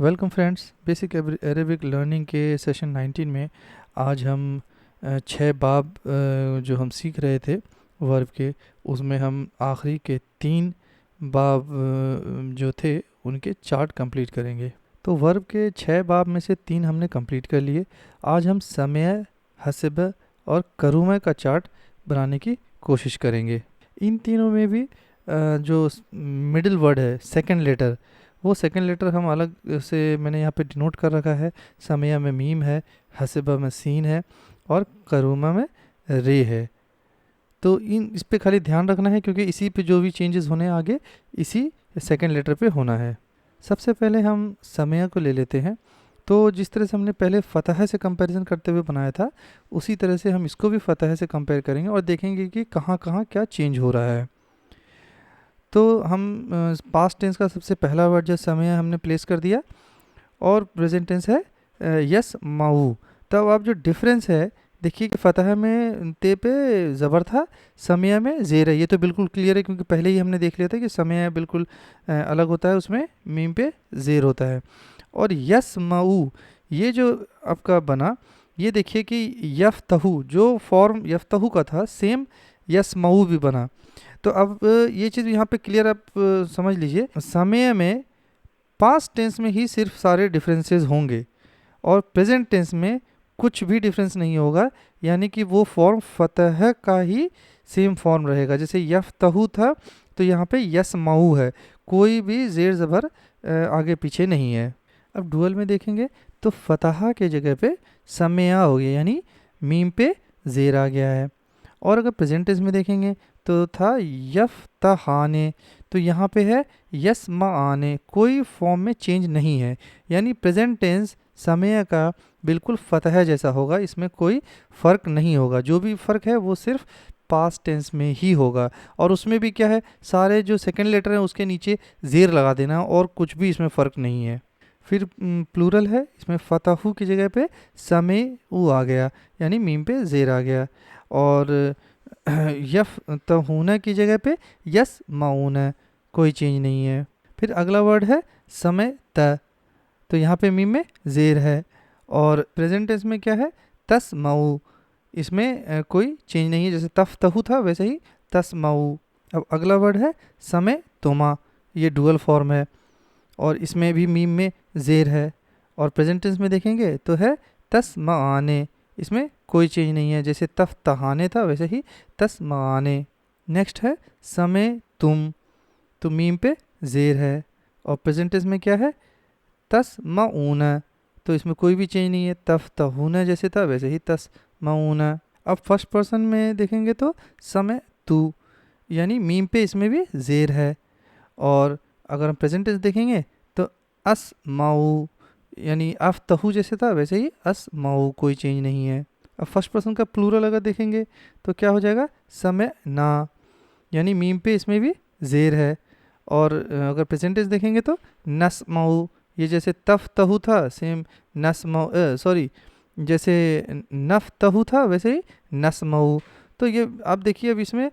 Welcome friends, basic Arabic learning के session 19 में आज हम 6 बाब जो हम सीख रहे थे वर्ब के, उसमें हम आखिरी के 3 बाब जो थे उनके चार्ट कंप्लीट करेंगे। तो वर्ब के 6 बाब में से 3 हमने कंप्लीट कर लिए। आज हम समय, हसब और करूमा का चार्ट बनाने की कोशिश करेंगे। इन तीनों में भी जो मिडिल वर्ड है, सेकंड लेटर, वो सेकंड लेटर हम अलग से मैंने यहाँ पे डिनोट कर रखा है। समया में मीम है, हसबा में सीन है और करूमा में रे है। तो इस पे खाली ध्यान रखना है क्योंकि इसी पे जो भी चेंजेस होने हैं आगे इसी सेकंड लेटर पे होना है। सबसे पहले हम समया को ले लेते हैं। तो जिस तरह से हमने पहले फतह से कंपैरिजन करते हुए बनाया था, उसी तरह से हम इसको भी फतह से कंपेयर करेंगे और देखेंगे कि कहाँ कहाँ क्या चेंज हो रहा है। तो हम पास्ट टेंस का सबसे पहला वर्ड जो समय है हमने प्लेस कर दिया और प्रेजेंट टेंस है यस माऊ। तब अब जो डिफरेंस है देखिए कि फतह में ते पे ज़बर था, समय में ज़ेर है। ये तो बिल्कुल क्लियर है क्योंकि पहले ही हमने देख लिया था कि समय बिल्कुल अलग होता है, उसमें मीम पे ज़ेर होता है। और यस माऊ ये जो आपका बना, ये देखिए कि यफ्तहू जो फॉर्म यफ्तहू का था सेम यस माऊ भी बना। तो अब ये चीज़ यहाँ पे क्लियर आप समझ लीजिए, समय में पास्ट टेंस में ही सिर्फ सारे डिफरेंसेस होंगे और प्रेजेंट टेंस में कुछ भी डिफरेंस नहीं होगा, यानी कि वो फॉर्म फतह का ही सेम फॉर्म रहेगा। जैसे यफ्तहू था तो यहाँ पे यसमाऊ है, कोई भी जेर ज़बर आगे पीछे नहीं है। अब डुअल में देखेंगे तो फतहा के जगह पे समया हो गया, यानी मीम पे जेर आ गया है। और अगर प्रेजेंट टेंस में देखेंगे तो था यफ्तहाने, तो यहाँ पे है यसमाआने, कोई फॉर्म में चेंज नहीं है, यानी प्रेजेंट टेंस समय का बिल्कुल फतह जैसा होगा, इसमें कोई फ़र्क नहीं होगा। जो भी फ़र्क है वो सिर्फ पास्ट टेंस में ही होगा। और उसमें भी क्या है, सारे जो सेकंड लेटर हैं उसके नीचे ज़ेर लगा देना और कुछ भी इसमें फ़र्क नहीं है। फिर प्लूरल है, इसमें फतहू की जगह पे समय ऊ आ गया, यानी मीम पे ज़ेर आ गया। और यफ तहूना की जगह पे यस माऊना, कोई चेंज नहीं है। फिर अगला वर्ड है समय त, तो यहाँ पे मीम में ज़ेर है। और प्रेजेंट टेंस में क्या है, तस माऊ, इसमें कोई चेंज नहीं है, जैसे तफ तहू था वैसे ही तस माऊ। अब अगला वर्ड है समय तुमा, ये डुअल फॉर्म है और इसमें भी मीम में ज़ेर है। और प्रेजेंट टेंस में देखेंगे तो है तस माने, इसमें कोई चेंज नहीं है, जैसे तफ तहाने था वैसे ही तस माने। नेक्स्ट है समय तुम, तो मीम पे ज़ेर है और प्रेजेंट टेंस में क्या है तस माऊना, तो इसमें कोई भी चेंज नहीं है, तफ तहूना जैसे था वैसे ही तस माऊना। अब फर्स्ट पर्सन में देखेंगे तो समय तू, यानी मीम पे इसमें भी ज़ेर है। और अगर हम प्रेजेंट टेंस देखेंगे तो अस माऊ, यानी अफ तहू जैसे था वैसे ही अस माऊ, कोई चेंज नहीं है। अब फर्स्ट पर्सन का प्लूरल अगर देखेंगे तो क्या हो जाएगा, समय ना, यानी मीम पे इसमें भी ज़ेर है। और अगर प्रेजेंटेज देखेंगे तो नस माऊ, ये जैसे तफ तहू था सेम नस माऊ, सॉरी जैसे नफ तहू था वैसे ही नस माऊ। तो ये आप देखिए, अब इसमें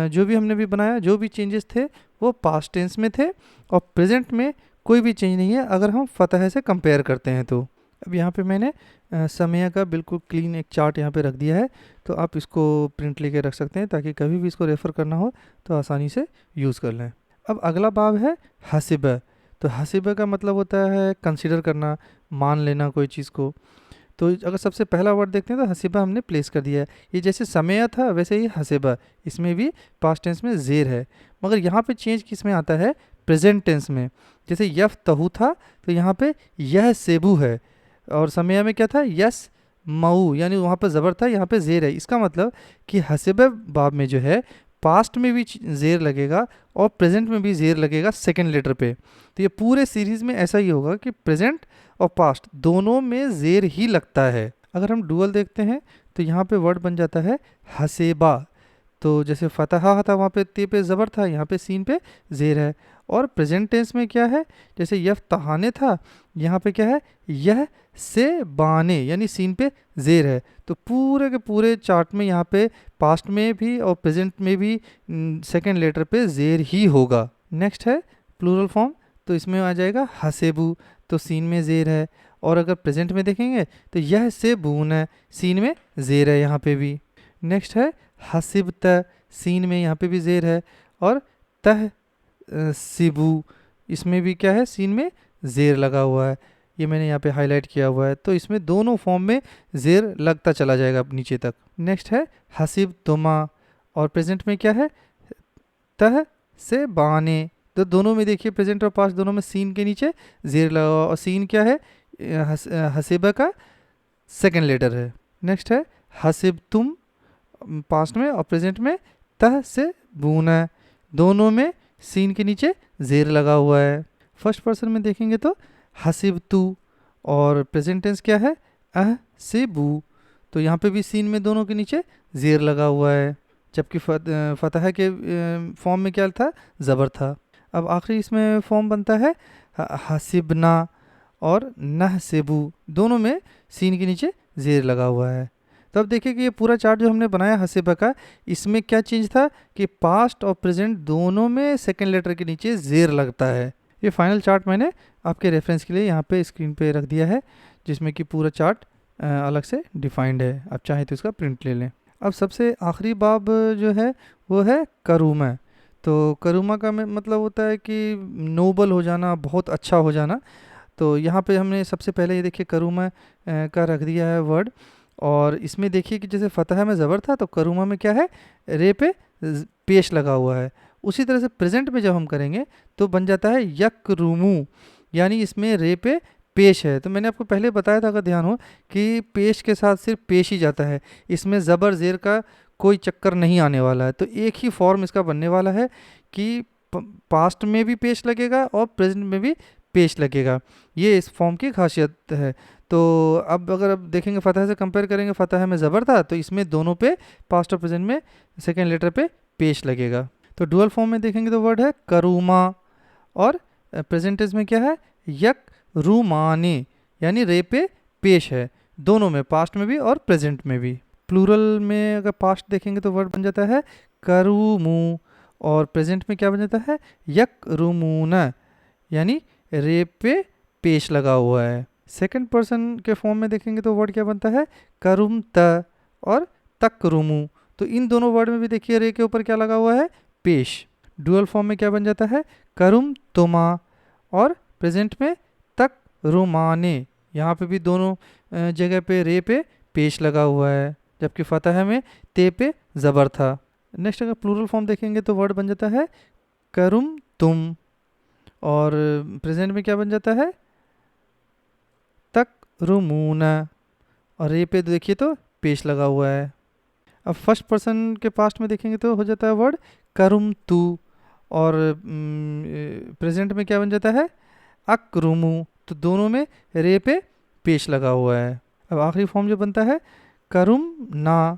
जो भी हमने भी बनाया, जो भी चेंजेस थे वो पास्ट टेंस में थे और प्रेजेंट में कोई भी चेंज नहीं है अगर हम फतह से कंपेयर करते हैं तो। अब यहाँ पे मैंने समय का बिल्कुल क्लीन एक चार्ट यहाँ पे रख दिया है, तो आप इसको प्रिंट लेके रख सकते हैं ताकि कभी भी इसको रेफ़र करना हो तो आसानी से यूज़ कर लें। अब अगला बाब है हसिब, तो हसिब का मतलब होता है कंसीडर करना, मान लेना कोई चीज़ को। तो अगर सबसे पहला वर्ड देखते हैं तो हसिबा हमने प्लेस कर दिया है, ये जैसे समय था वैसे ही हसिबा, इसमें भी पास्ट टेंस में ज़ेर है, मगर यहाँ पे चेंज किस में आता है, प्रेजेंट टेंस में। जैसे यफ तहू था तो यहाँ पे यह सेबू है, और समय में क्या था यस मऊ, यानी वहाँ पर ज़बर था यहाँ पे ज़ेर है। इसका मतलब कि हसिब बाब में जो है पास्ट में भी ज़ेर लगेगा और प्रेजेंट में भी ज़ेर लगेगा सेकंड लेटर पे। तो ये पूरे सीरीज़ में ऐसा ही होगा कि प्रेजेंट और पास्ट दोनों में ज़ेर ही लगता है। अगर हम डुअल देखते हैं तो यहाँ पे वर्ड बन जाता है हसेबा, तो जैसे फतहा था वहाँ पे ते पे ज़बर था, यहाँ पे सीन पे ज़ेर है। और प्रेजेंट टेंस में क्या है, जैसे यफ तहाने था यहाँ पे क्या है यह से बाने, यानी सीन पे ज़ेर है। तो पूरे के पूरे चार्ट में यहाँ पे पास्ट में भी और प्रेजेंट में भी सेकंड लेटर पे ज़ेर ही होगा। नेक्स्ट है प्लूरल फॉर्म, तो इसमें आ जाएगा हसेबू, तो सीन में ज़ेर है। और अगर प्रेजेंट में देखेंगे तो यह से बून है, सीन में ज़ेर है यहाँ पे भी। नेक्स्ट है हसिबत, सीन में यहाँ पे भी ज़ेर है। और तह सिबू, इसमें भी क्या है, सीन में ज़ेर लगा हुआ है, ये मैंने यहाँ पे हाईलाइट किया हुआ है। तो इसमें दोनों फॉर्म में ज़ेर लगता चला जाएगा नीचे तक। नेक्स्ट है हसिब तुमा, और प्रेजेंट में क्या है, तह से बाने। तो दोनों में देखिए प्रेजेंट और पास्ट दोनों में सीन के नीचे ज़ेर लगा हुआ, और सीन क्या है, हसीबा का सेकंड लेटर है। नेक्स्ट है हसिब तुम, पास्ट में, और प्रेजेंट में तह से बूना, दोनों में सीन के नीचे ज़ेर लगा हुआ है। फर्स्ट पर्सन में देखेंगे तो हसिब तू, और प्रेजेंट टेंस क्या है, अह से बू, तो यहाँ पे भी सीन में दोनों के नीचे ज़ेर लगा हुआ है। जबकि फतह के फॉर्म में क्या था, ज़बर था। अब आखिरी इसमें फॉर्म बनता है हसिबना और नहसिबू, दोनों में सीन के नीचे ज़ेर लगा हुआ है। तो अब देखिए कि ये पूरा चार्ट जो हमने बनाया हसिबा का, इसमें क्या चेंज था कि पास्ट और प्रेजेंट दोनों में सेकंड लेटर के नीचे ज़ेर लगता है। ये फाइनल चार्ट मैंने आपके रेफरेंस के लिए यहाँ पे स्क्रीन पे रख दिया है, जिसमें कि पूरा चार्ट अलग से डिफाइंड है। आप चाहें तो इसका प्रिंट ले लें। अब सबसे आखिरी बाब जो है वो है करूमा। तो करूमा का मतलब होता है कि नोबल हो जाना, बहुत अच्छा हो जाना। तो यहाँ पे हमने सबसे पहले ये देखिए करूमा का रख दिया है वर्ड, और इसमें देखिए कि जैसे फतह में ज़बर था तो करूमा में क्या है, रे पे पेश लगा हुआ है। उसी तरह से प्रेजेंट में जब हम करेंगे तो बन जाता है यकरूमू, यानी इसमें रे पे पेश है। तो मैंने आपको पहले बताया था, अगर ध्यान हो, कि पेश के साथ सिर्फ पेश ही जाता है, इसमें ज़बर ज़ेर का कोई चक्कर नहीं आने वाला है। तो एक ही फॉर्म इसका बनने वाला है कि पास्ट में भी पेश लगेगा और प्रेजेंट में भी पेश लगेगा। ये इस फॉर्म की खासियत है। तो अब अगर अब देखेंगे फतह से कंपेयर करेंगे, फतह में ज़बर था तो इसमें दोनों पे, पास्ट और प्रेजेंट में, सेकेंड लेटर पे पेश लगेगा। तो डुअल फॉर्म में देखेंगे तो वर्ड है करूमा, और प्रेजेंट टेंस में क्या है, यक रूमाने, यानी रे पे पेश है, दोनों में, पास्ट में भी और प्रेजेंट में भी। प्लूरल में अगर पास्ट देखेंगे तो वर्ड बन जाता है करूमू, और प्रेजेंट में क्या बन जाता है, यक रूमूना, यानी रे पे पेश लगा हुआ है। सेकंड पर्सन के फॉर्म में देखेंगे तो वर्ड क्या बनता है, करुम त और तकरुमू। तो इन दोनों वर्ड में भी देखिए रे के ऊपर क्या लगा हुआ है, पेश। डुअल फॉर्म में क्या बन जाता है, करुम तुमा, और प्रेजेंट में तक रुमाने, यहाँ पे भी दोनों जगह पे रे पे पेश लगा हुआ है, जबकि फतह में ते पे ज़बर था। नेक्स्ट अगर प्लूरल फॉर्म देखेंगे तो वर्ड बन जाता है करुम तुम, और प्रेजेंट में क्या बन जाता है, तक रुमूना, और रे पे देखिए तो पेश लगा हुआ है। अब फर्स्ट पर्सन के पास्ट में देखेंगे तो हो जाता है वर्ड करुम तू, और प्रेजेंट में क्या बन जाता है, अकरुमू, तो दोनों में रे पे पेश लगा हुआ है। अब आखिरी फॉर्म जो बनता है करुम ना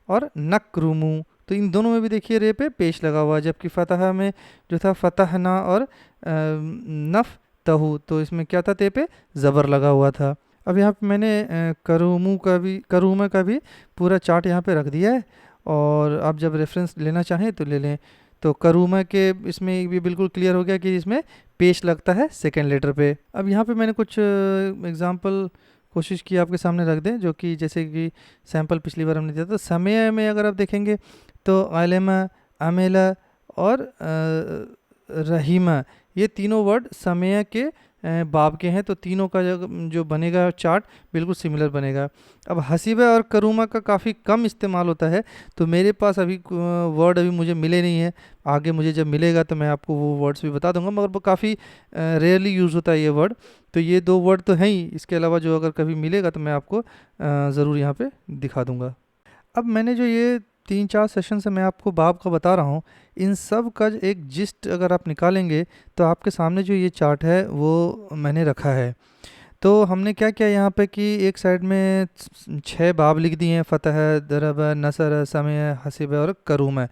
और नकरुमू, तो इन दोनों में भी देखिए रे पे पेश लगा हुआ है, जबकि फतह में जो था फतह ना और नफ तहु, तो इसमें क्या था, ते पे ज़बर लगा हुआ था। अब यहाँ पे मैंने करूमा का भी पूरा चार्ट यहाँ पे रख दिया है, और आप जब रेफरेंस लेना चाहें तो ले लें। तो करूमा के इसमें भी बिल्कुल क्लियर हो गया कि इसमें पेश लगता है सेकेंड लेटर पे। अब यहाँ पे मैंने कुछ एग्जांपल कोशिश की आपके सामने रख दें, जो कि जैसे कि सैम्पल पिछली बार हमने दिया था। समय में अगर आप देखेंगे तो आलिमा, अमेला और रहीमा, ये तीनों वर्ड समय के बाब के हैं, तो तीनों का जो बनेगा चार्ट बिल्कुल सिमिलर बनेगा। अब हसीबा और करूमा का काफ़ी कम इस्तेमाल होता है, तो मेरे पास अभी वर्ड अभी मुझे मिले नहीं है। आगे मुझे जब मिलेगा तो मैं आपको वो वर्ड्स भी बता दूंगा, मगर वो काफ़ी रेयरली यूज़ होता है ये वर्ड। तो ये दो वर्ड तो हैं ही, इसके अलावा जो अगर कभी मिलेगा तो मैं आपको ज़रूर यहाँ पे दिखा दूँगा। अब मैंने जो ये 3-4 सेशन से मैं आपको बाब का बता रहा हूँ, इन सब का एक जिस्ट अगर आप निकालेंगे तो आपके सामने जो ये चार्ट है वो मैंने रखा है। तो हमने क्या किया यहाँ पे कि एक साइड में 6 बाब लिख दिए हैं, फतह, दरब, नसर, समय, हसीब और करूम है।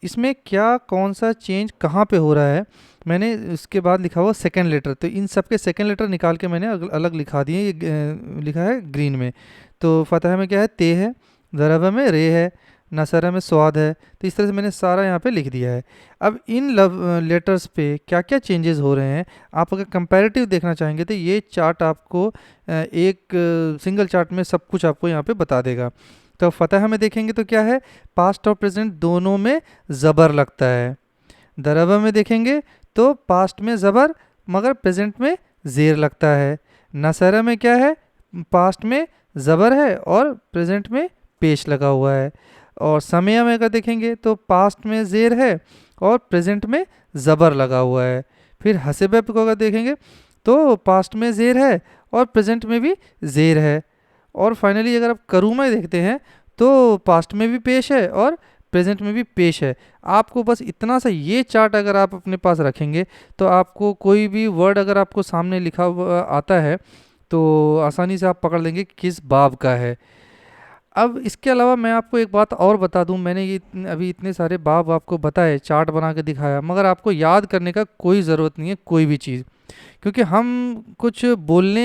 इसमें क्या कौन सा चेंज कहाँ पे हो रहा है, मैंने इसके बाद लिखा हुआ सेकेंड लेटर, तो इन सब के सेकेंड लेटर निकाल के मैंने अलग लिखा दिए। ये लिखा है ग्रीन में। तो फतह में क्या है, ते है, दरबा में रे है, नसरा में स्वाद है। तो इस तरह से मैंने सारा यहाँ पे लिख दिया है। अब इन लव लेटर्स पे क्या क्या चेंजेस हो रहे हैं, आप अगर कंपैरेटिव देखना चाहेंगे तो ये चार्ट आपको एक सिंगल चार्ट में सब कुछ आपको यहाँ पे बता देगा। तो फतह में देखेंगे तो क्या है, पास्ट और प्रेजेंट दोनों में ज़बर लगता है। दरबा में देखेंगे तो पास्ट में ज़बर मगर प्रेजेंट में ज़ेर लगता है। नसरा में क्या है, पास्ट में ज़बर है और प्रेजेंट में पेश लगा हुआ है। और समय में अगर देखेंगे तो पास्ट में ज़ेर है और प्रेजेंट में ज़बर लगा हुआ है। फिर हसबे को अगर देखेंगे तो पास्ट में ज़ेर है और प्रेजेंट में भी ज़ेर है। और फाइनली अगर आप करूमा देखते हैं तो पास्ट में भी पेश है और प्रेजेंट में भी पेश है। आपको बस इतना सा ये चार्ट अगर आप अपने पास रखेंगे तो आपको कोई भी वर्ड अगर आपको सामने लिखा हुआ आता है तो आसानी से आप पकड़ लेंगे कि किस बाब का है। अब इसके अलावा मैं आपको एक बात और बता दूं, मैंने ये अभी इतने सारे बाब आपको बताए, चार्ट बना के दिखाया, मगर आपको याद करने का कोई ज़रूरत नहीं है कोई भी चीज़, क्योंकि हम कुछ बोलने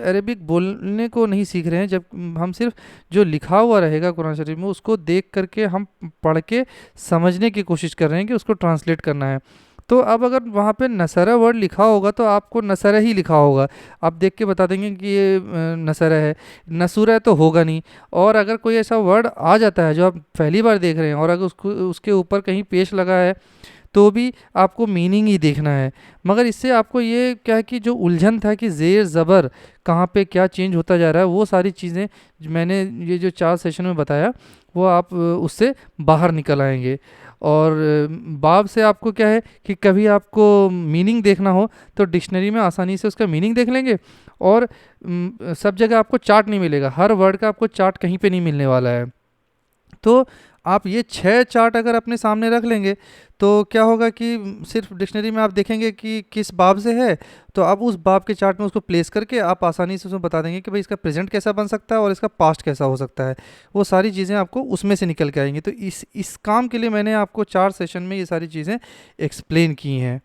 अरेबिक बोलने को नहीं सीख रहे हैं। जब हम सिर्फ जो लिखा हुआ रहेगा कुरान शरीफ में उसको देख करके हम पढ़ के समझने की कोशिश कर रहे हैं कि उसको ट्रांसलेट करना है। तो अब अगर वहाँ पे नसरा वर्ड लिखा होगा तो आपको नसरा ही लिखा होगा, आप देख के बता देंगे कि ये नसरा है, नसूरा है तो होगा नहीं। और अगर कोई ऐसा वर्ड आ जाता है जो आप पहली बार देख रहे हैं और अगर उसको उसके ऊपर कहीं पेश लगा है तो भी आपको मीनिंग ही देखना है। मगर इससे आपको ये क्या है कि जो उलझन था कि ज़ेर ज़बर कहाँ पे क्या चेंज होता जा रहा है, वो सारी चीज़ें मैंने ये जो 4 सेशन में बताया वो आप उससे बाहर निकल आएंगे। और बाब से आपको क्या है कि कभी आपको मीनिंग देखना हो तो डिक्शनरी में आसानी से उसका मीनिंग देख लेंगे। और सब जगह आपको चार्ट नहीं मिलेगा, हर वर्ड का आपको चार्ट कहीं पे नहीं मिलने वाला है। तो आप ये 6 चार्ट अगर अपने सामने रख लेंगे तो क्या होगा कि सिर्फ डिक्शनरी में आप देखेंगे कि किस बाब से है, तो आप उस बाब के चार्ट में उसको प्लेस करके आप आसानी से उसमें बता देंगे कि भाई इसका प्रेजेंट कैसा बन सकता है और इसका पास्ट कैसा हो सकता है। वो सारी चीज़ें आपको उसमें से निकल के आएंगी। तो इस काम के लिए मैंने आपको 4 सेशन में ये सारी चीज़ें एक्सप्लेन की हैं।